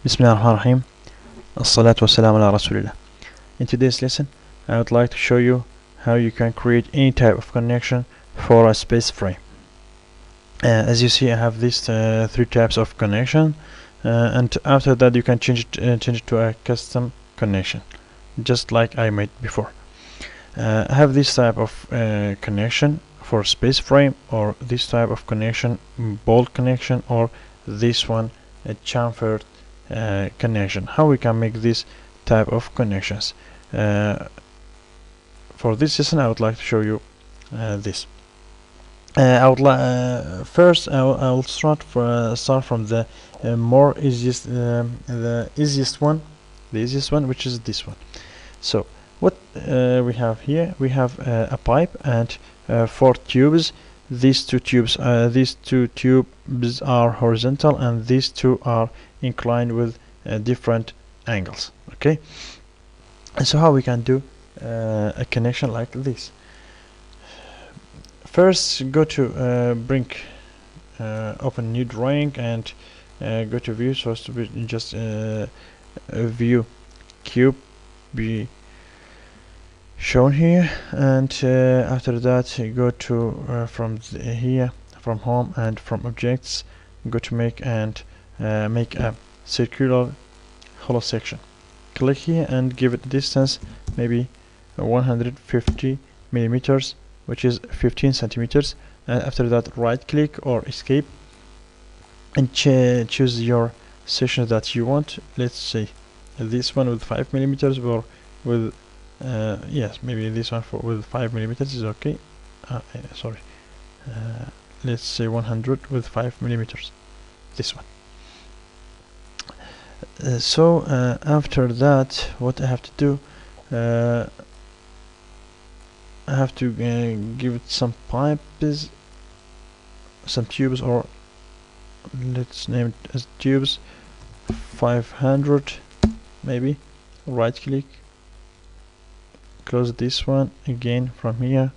Bismillahirrahmanirrahim. As-salatu wassalamu ala rasulillah. In today's lesson, I would like to show you how you can create any type of connection for a space frame. As you see, I have these three types of connection, and after that you can change it to a custom connection, just like I made before. I have this type of connection for space frame, or this type of connection bolt connection, or this one a chamfered connection. How we can make this type of connections? For this lesson I would like to show you this. I would first I will start from the easiest one, which is this one. So what we have here, we have a pipe and 4 tubes. These two tubes are horizontal, and these two are inclined with different angles. Okay, and so how we can do a connection like this? First, go to open new drawing and go to view, so as to be just view cube be shown here, and after that go to from home and from objects, go to make a circular hollow section. Click here and give it distance maybe 150 millimeters, which is 15 centimeters, and after that right click or escape and choose your section that you want. Let's say this one with 5 millimeters, or with yes, maybe this one with 5 millimeters is okay. Sorry, let's say 100 with 5 millimeters, this one. So after that, what I have to do, I have to give it some pipes, some tubes, or let's name it as tubes 500 maybe. Right click, close this one again, from here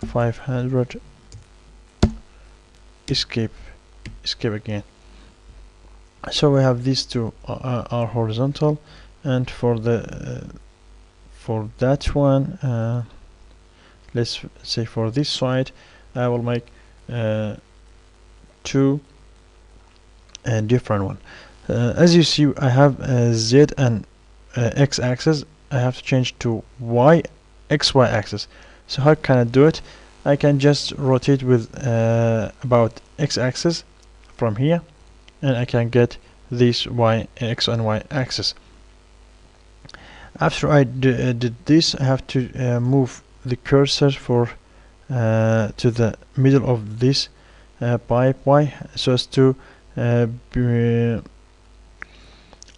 500, escape again. So we have these two are horizontal, and for that one, let's say for this side I will make two different one. As you see, I have Z and X axis. I have to change to XY axis. So how can I do it? I can just rotate with about X axis from here, and I can get this X and Y axis. After I did this, I have to move the cursor to the middle of this pipe Y, so as to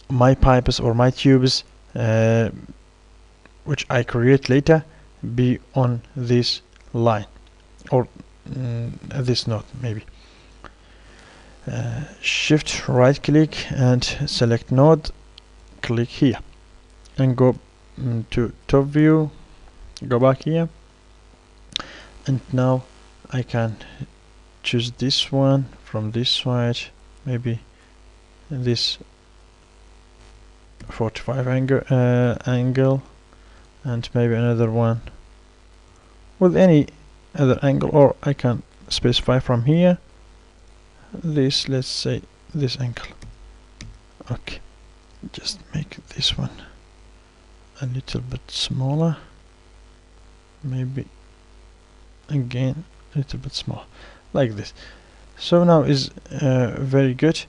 my pipes or my tubes, which I create later, be on this line, or this node maybe. Shift right click and select node, click here and go to top view, go back here, and now I can choose this one from this side, maybe this 45 angle, and maybe another one with any other angle, or I can specify from here this, let's say this angle. Okay, just make this one a little bit smaller, maybe again a little bit small, like this. So now is very good.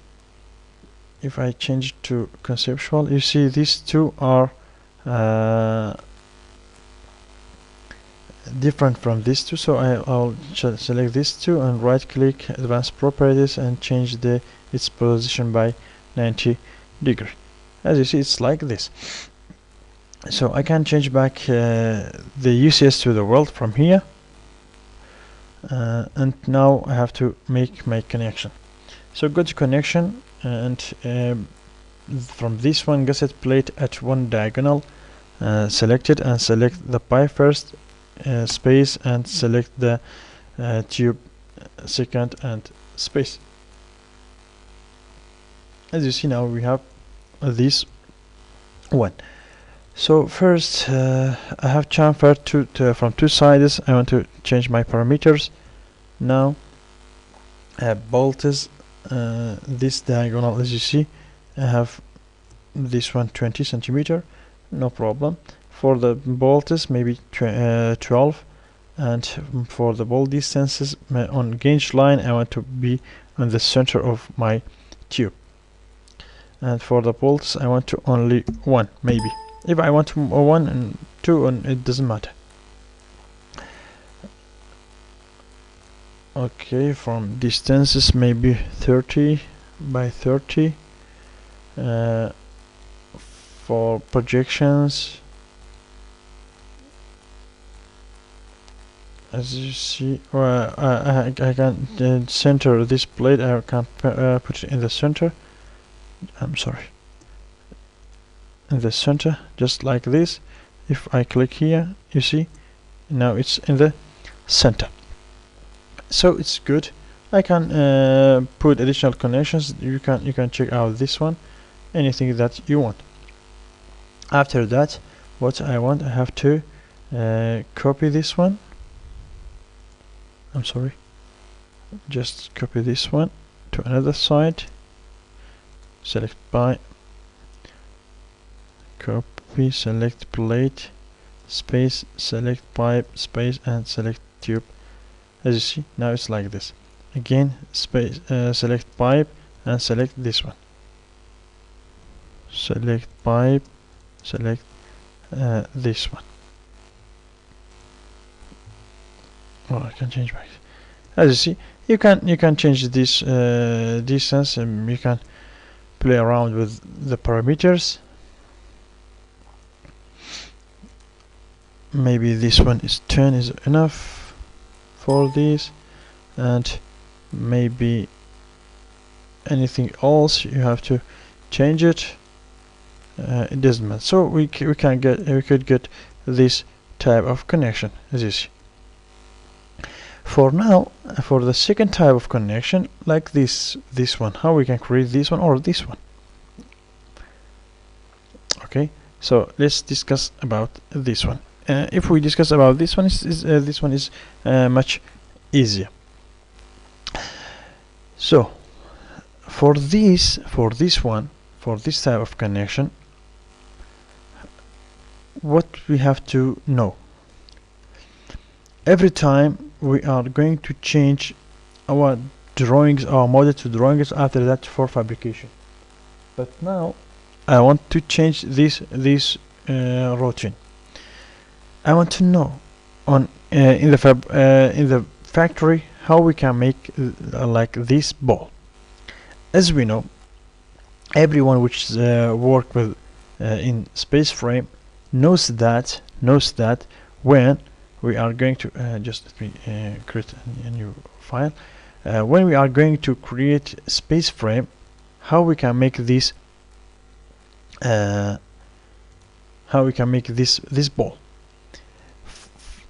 If I change it to conceptual, you see these two are different from these two, so I'll select these two and right click advanced properties and change its position by 90 degree. As you see, it's like this. So I can change back the UCS to the world from here, and now I have to make my connection. So go to connection, and from this one gusset plate at one diagonal, select it and select the pipe first, space, and select the tube second and space. As you see, now we have this one. So first I have chamfer from two sides. I want to change my parameters. Now bolts, this diagonal, as you see, I have this one 20 centimeter, no problem. For the bolts maybe 12, and for the bolt distances on gauge line I want to be on the center of my tube, and for the bolts I want to only one. Maybe if I want one and two, and it doesn't matter. Okay, from distances maybe 30 by 30. For projections, as you see, I can center this plate. I can put it in the center. I'm sorry, in the center, just like this. If I click here, you see, now it's in the center. So it's good. I can put additional connections. You can check out this one, anything that you want. After that, what I want, I have to copy this one. I'm sorry, just copy this one to another side, select by, copy, select plate, space, select pipe, space, and select tube. As you see, now it's like this. Again, space, select pipe, and select this one. Select pipe, select this one. Oh, I can change back. As you see, you can change this distance, and you can play around with the parameters. Maybe this one is 10 is enough for this, and maybe anything else you have to change it. It doesn't matter. So we could get this type of connection, as you see. For now, for the second type of connection, like this one, how we can create this one or this one. Okay, so let's discuss about this one. If we discuss about this one, this one is much easier. So for this type of connection, what we have to know, every time we are going to change our drawings, our model to drawings, after that for fabrication. But now I want to change this routine. I want to know on in the factory how we can make like this ball. As we know, everyone which work with in space frame knows that when we are going to just let me create a new file. When we are going to create space frame, how we can make this this ball.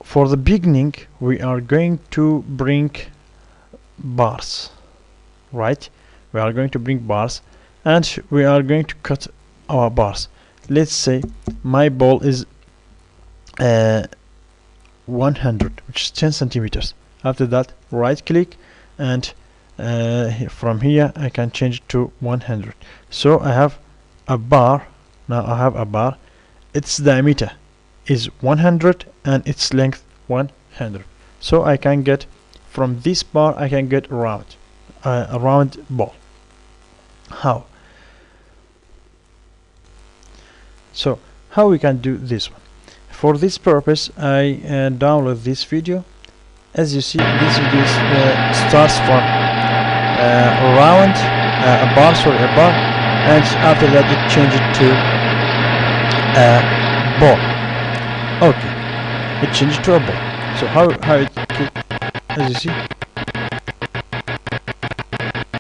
For the beginning, we are going to bring bars, right? We are going to bring bars, and we are going to cut our bars. Let's say my ball is 100, which is 10 centimeters. After that, right click, and from here I can change it to 100. So I have a bar. Now I have a bar. Its diameter is 100 and its length 100. So I can get from this bar, I can get a round ball. How? So how we can do this one? For this purpose, I download this video. As you see, this video starts from a bar, and after that it changes to a ball. Okay, it changed to a ball. So how it, as you see,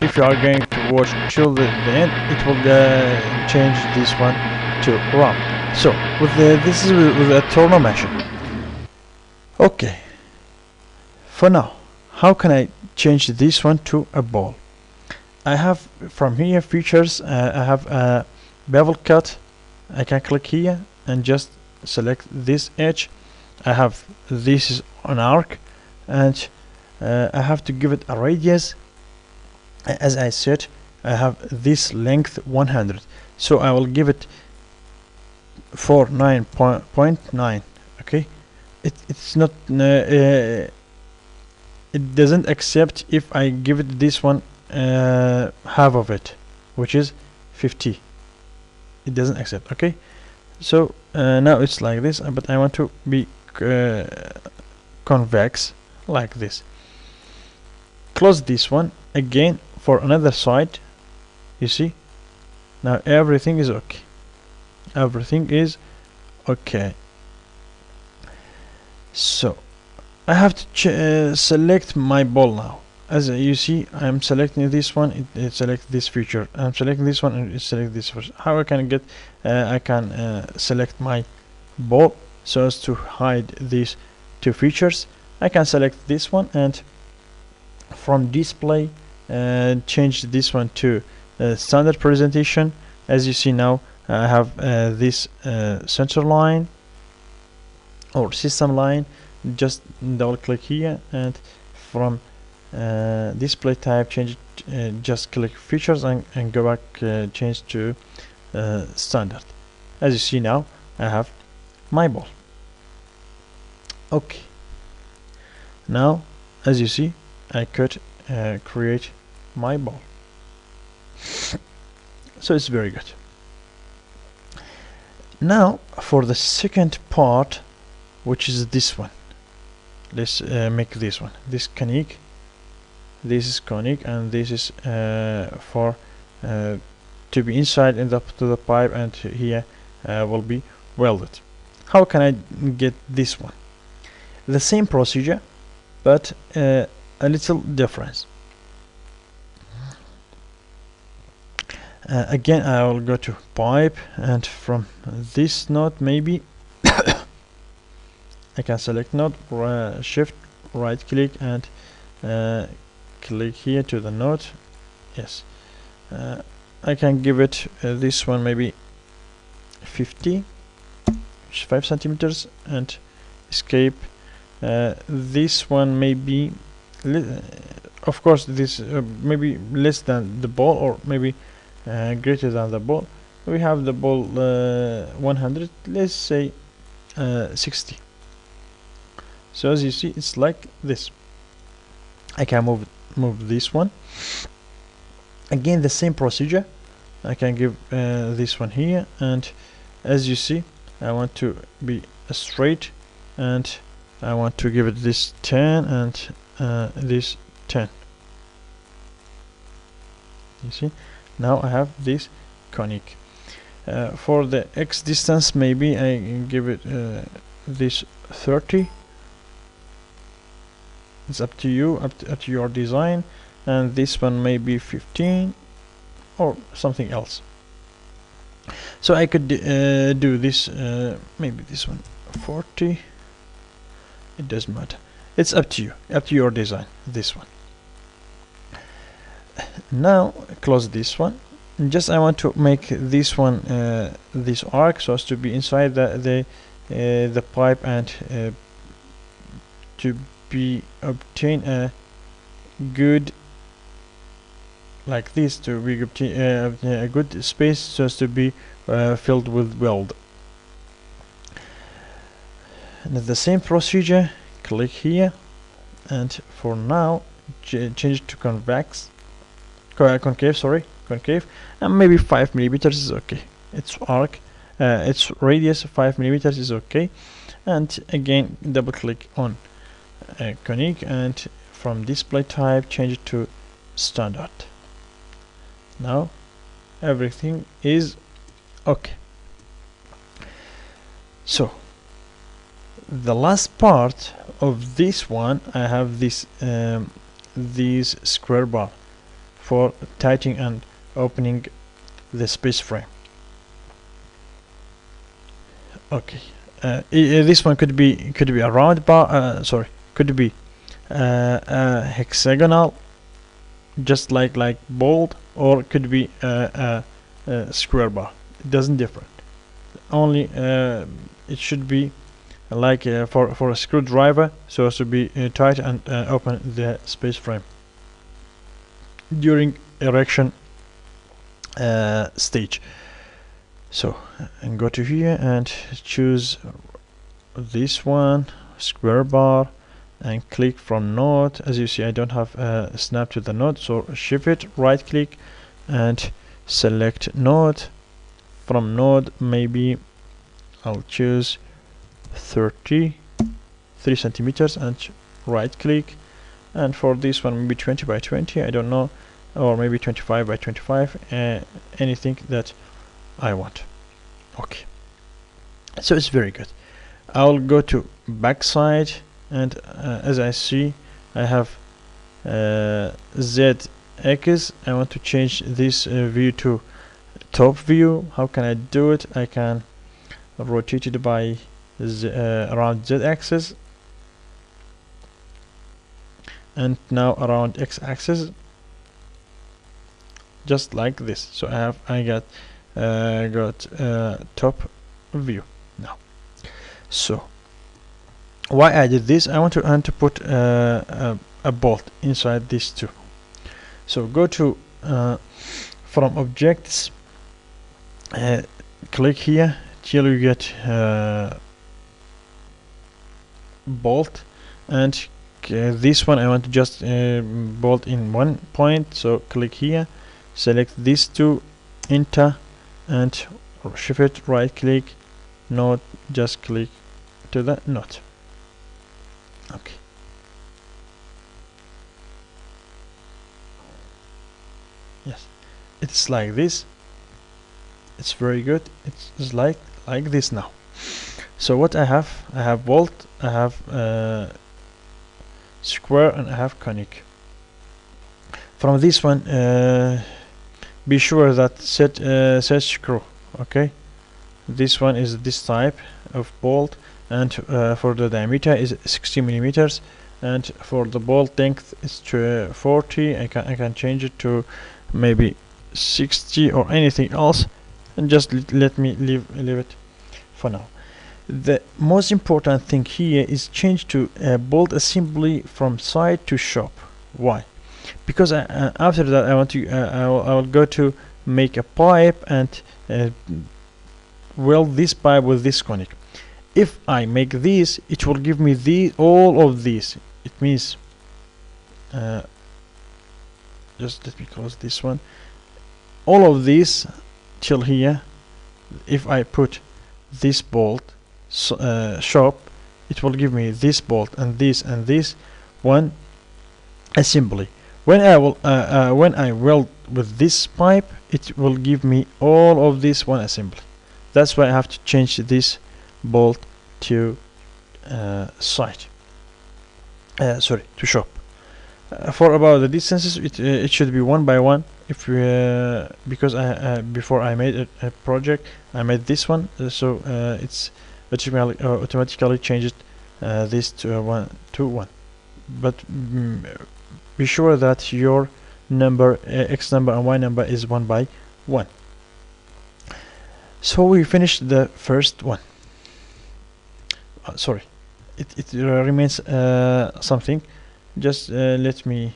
if you are going to watch till the end, it will change this one to round. So with this is with a torno machine. Okay, for now, how can I change this one to a ball? I have from here features. I have bevel cut, I can click here and just select this edge. I have this is an arc, and I have to give it a radius. As I said, I have this length 100, so I will give it 49.9. okay, it's not it doesn't accept if I give it this one half of it, which is 50. It doesn't accept. Okay, so now it's like this, but I want to be convex like this. Close this one again for another side. You see, now everything is okay. Everything is okay. So I have to select my ball now. As you see, I'm selecting this one, it selects this feature. I'm selecting this one, and it selects this feature. How I can get I can select my ball so as to hide these two features. I can select this one, and from display change this one to standard presentation. As you see now, I have this center line or system line. Just double click here, and from display type change it, just click features and go back, change to standard. As you see now, I have my ball. Okay, now as you see, I could create my ball. So it's very good. Now for the second part, which is this one. Let's make this one. This conic. This is conic, and this is for to be inside in the to the pipe, and here will be welded. How can I get this one? The same procedure, but a little difference. Again, I will go to pipe, and from this node maybe I can select node, shift right click, and click here to the node. Yes, I can give it this one maybe 5 centimeters, and escape. This one maybe of course this maybe less than the ball, or maybe greater than the ball. We have the ball 100, let's say 60. So as you see, it's like this. I can move this one. Again, the same procedure. I can give this one here, and as you see, I want to be straight, and I want to give it this 10 and this 10. You see, now I have this conic. For the X distance, maybe I give it this 30. It's up to you, up to your design, and this one may be 15 or something else. So I could do this, maybe this one 40. It doesn't matter. It's up to you, up to your design. This one. Now close this one. Just I want to make this one this arc so as to be inside the pipe, and to be obtain a good like this, to be obtain a good space so as to be filled with weld. And the same procedure, click here, and for now change it to convex, concave, sorry, concave, and maybe 5 millimeters is okay. Its arc, its radius 5 millimeters is okay. And again, double click on conic, and from display type change it to standard. Now everything is okay. So the last part of this one, I have this these square bar for tightening and opening the space frame. Okay, this one could be a round bar. Sorry, could be a hexagonal, just like bolt, or could be a square bar. it doesn't differ. Only it should be like for a screwdriver, so as to be tight and open the space frame during erection stage. So and go to here and choose this one, square bar, and click from node. As you see, I don't have a snap to the node, so shift it, right click and select node. From node, maybe I'll choose 33 centimeters and right click, and for this one maybe 20 by 20, I don't know, or maybe 25 by 25, anything that I want. Okay, so it's very good. I'll go to backside, and as I see, I have ZX. I want to change this view to top view. How can I do it? I can rotate it by around Z-axis, and now around X-axis, just like this. So I got top view now. So why I did this? I want to put a bolt inside these two. So go to from objects, click here till you get bolt, and this one I want to just bolt in one point. So click here, select these two, enter, and shift right click, node, just click to the node. Okay. Yes, it's like this. It's very good. It's like this now. So what I have bolt, I have square, and I have conic. From this one, be sure that set screw. Okay, this one is this type of bolt, and for the diameter is 60 millimeters, and for the bolt length is 40. I can change it to maybe 60 or anything else, and just let me leave it for now. The most important thing here is change to bolt assembly from side to shop. Why? Because after that I want to I will go to make a pipe and weld this pipe with this conic. If I make this, it will give me all of these. It means just let me close this one. All of these till here. If I put this bolt shop, it will give me this bolt and this one assembly. When I will when I weld with this pipe, it will give me all of this one assembly. That's why I have to change this bolt to side. Sorry, to shop. For about the distances, it should be one by one. If because before I made a project, I made this one, so it's automatically changed this to 1 to 1. But be sure that your number, X number and Y number, is 1 by 1. So we finished the first one. Sorry, it remains something. Just let me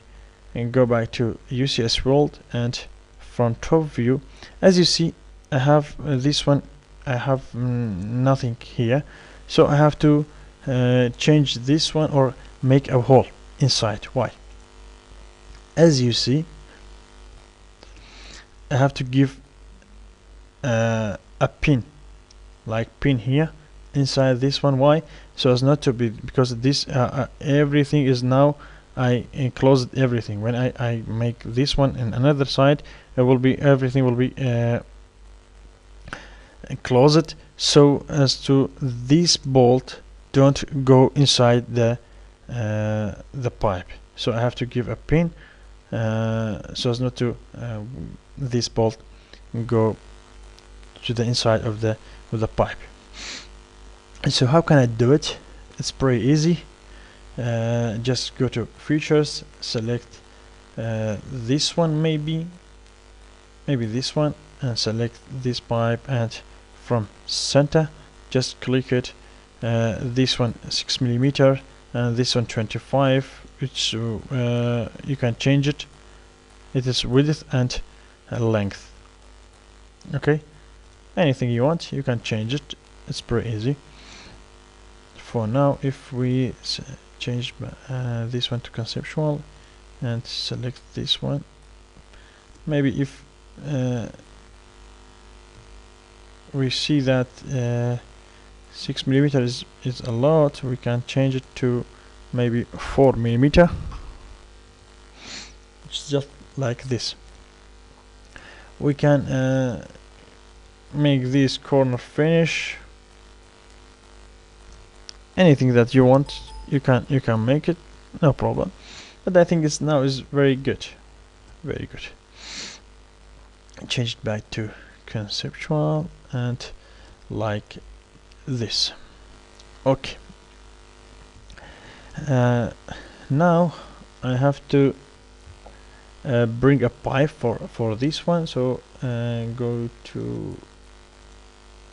go back to UCS World, and from top view, as you see, I have this one. I have nothing here, so I have to change this one or make a hole inside. Why? As you see, I have to give a pin, like pin here inside this one. Why? So as not to be, because this everything is now, I enclosed everything. When I make this one in another side, it will be, everything will be closed, so as to this bolt don't go inside the pipe. So I have to give a pin so as not to this bolt go to the inside of the pipe. And so how can I do it? It's pretty easy. Just go to features, select this one, maybe this one, and select this pipe, and from center just click it. This one 6 millimeter and this one 25, which you can change it. It is width and length. Okay, anything you want you can change it. It's pretty easy. For now, if we change this one to conceptual and select this one, maybe if we see that 6 millimeter is a lot, we can change it to maybe 4 millimeter. It's just like this. We can make this corner finish. Anything that you want, you can make it, no problem. But I think this now is very good, very good. Change it back to conceptual and like this. Okay. Now I have to bring a pipe for this one. So go to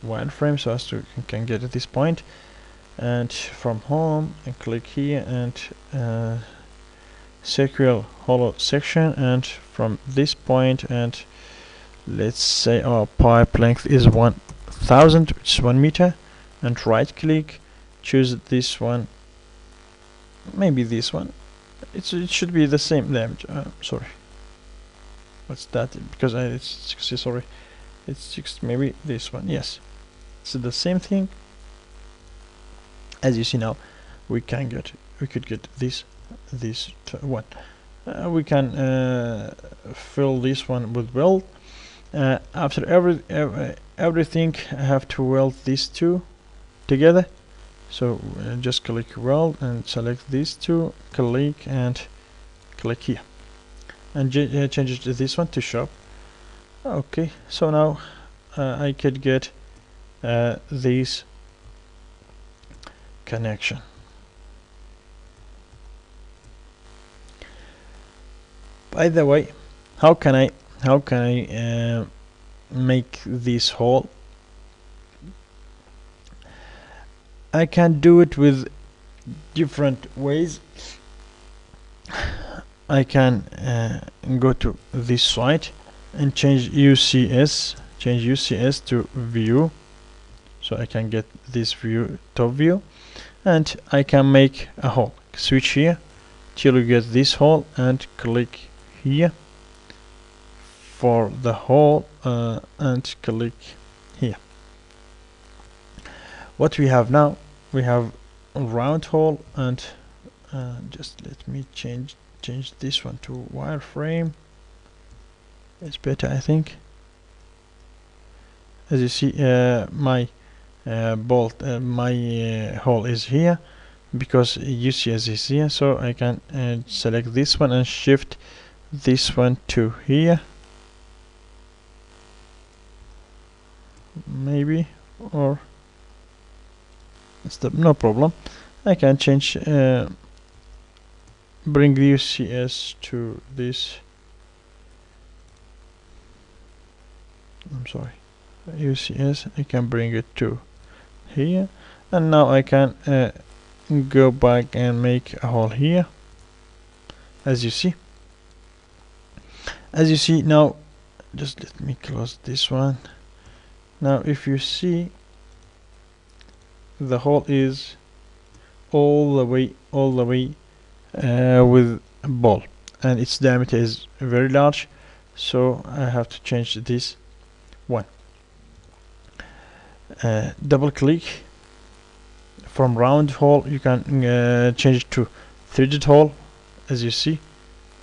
wireframe so as to can get at this point, and from home and click here and circular hollow section, and from this point, and let's say our pipe length is 1000, which is 1 meter, and right click, choose this one, maybe this one. It should be the same damage. Sorry, what's that? Because it's 60. Sorry, it's 60. Maybe this one. Yes, it's the same thing. As you see now, we could get this one. We can fill this one with weld. After everything, I have to weld these two together. So just click weld and select these two, click and click here, and change it to this one to shop. Okay, so now I could get this connection. By the way, how can I make this hole? I can do it with different ways. I can go to this site and change UCS to view, so I can get this view, top view, and I can make a hole. Switch here till you get this hole and click here for the hole and click here. What we have now, we have a round hole, and just let me change this one to wireframe. It's better, I think. As you see, my bolt, my hole is here because UCS is here, so I can select this one and shift this one to here, maybe, or no problem. I can change, bring the UCS to this. I'm sorry, UCS. I can bring it to here, and now I can go back and make a hole here. As you see now, just let me close this one. Now if you see, the hole is all the way with a ball, and its diameter is very large, so I have to change this one. Double click. From round hole you can change it to threaded hole, as you see,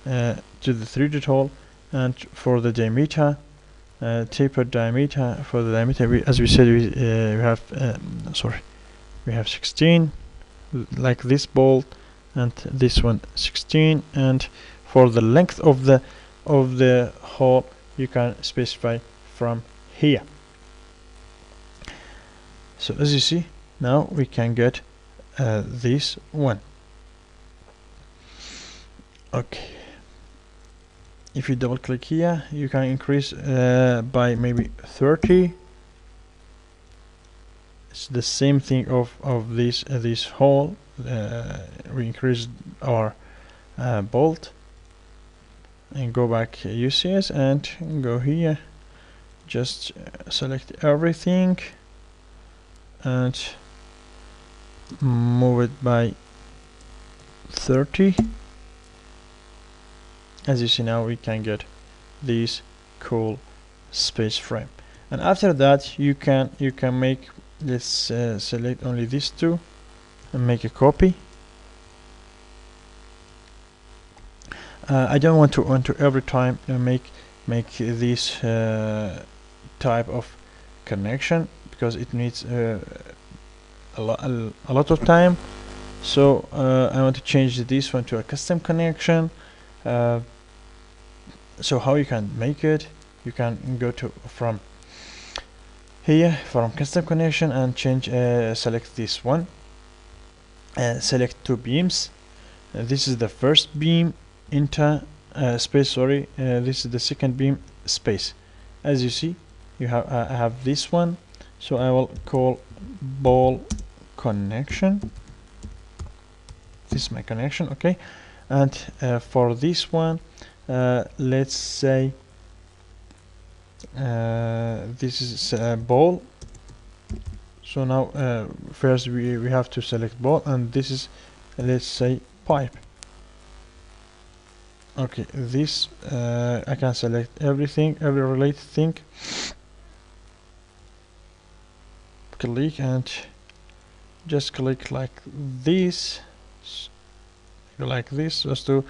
to the threaded hole. And for the diameter, tapered diameter, for the diameter, as we said, we have we have 16, like this bolt, and this one 16. And for the length of the hole, you can specify from here. So as you see, now we can get this one. Okay. if you double click here, you can increase by maybe 30. It's the same thing of this hole. We increase our bolt and go back UCS and go here, just select everything and move it by 30. As you see now, we can get this cool space frame. And after that, you can make, let's select only these two and make a copy. I don't want to every time make this type of connection, because it needs a lot of time. So I want to change this one to a custom connection. So how you can make it? You can go to from here, from custom connection, and change select this one, select two beams. This is the first beam, inter space, sorry, this is the second beam, space. As you see, you have I have this one, so I will call ball connection. This is my connection, okay. And for this one, let's say this is ball. So now first we have to select ball, and this is, let's say, pipe. Okay, this I can select everything, every related thing, click and just click like this, just to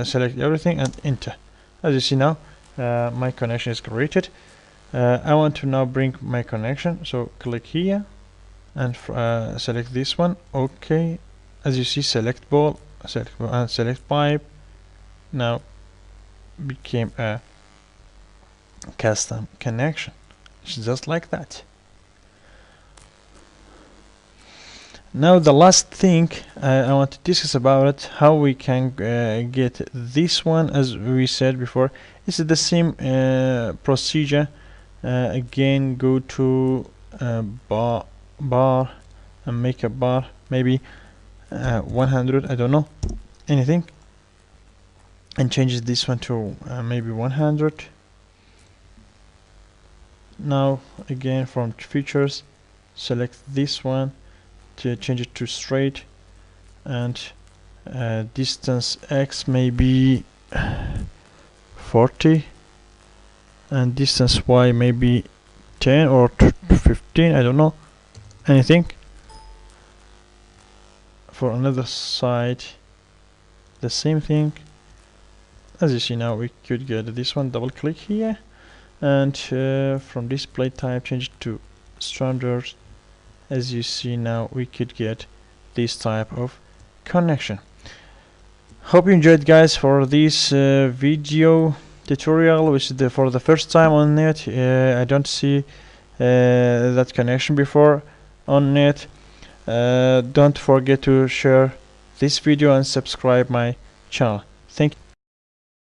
select everything and enter. As you see now, my connection is created. I want to now bring my connection, so click here and select this one. Okay, as you see, select ball, and select pipe. Now became a custom connection. It's just like that. Now the last thing I want to discuss about it, how we can get this one. As we said before, it's the same procedure. Again, go to bar and make a bar, maybe 100, I don't know, anything, and change this one to maybe 100. Now again, from features, select this one to change it to straight, and distance X maybe 40, and distance Y maybe 10 or 15, I don't know, anything. For another side, the same thing. As you see now, we could get this one. Double click here, and from display type, change it to standard. As you see now, we could get this type of connection. Hope you enjoyed, guys, for this video tutorial, which is for the first time on net. I don't see that connection before on net. Don't forget to share this video and subscribe my channel. Thank you.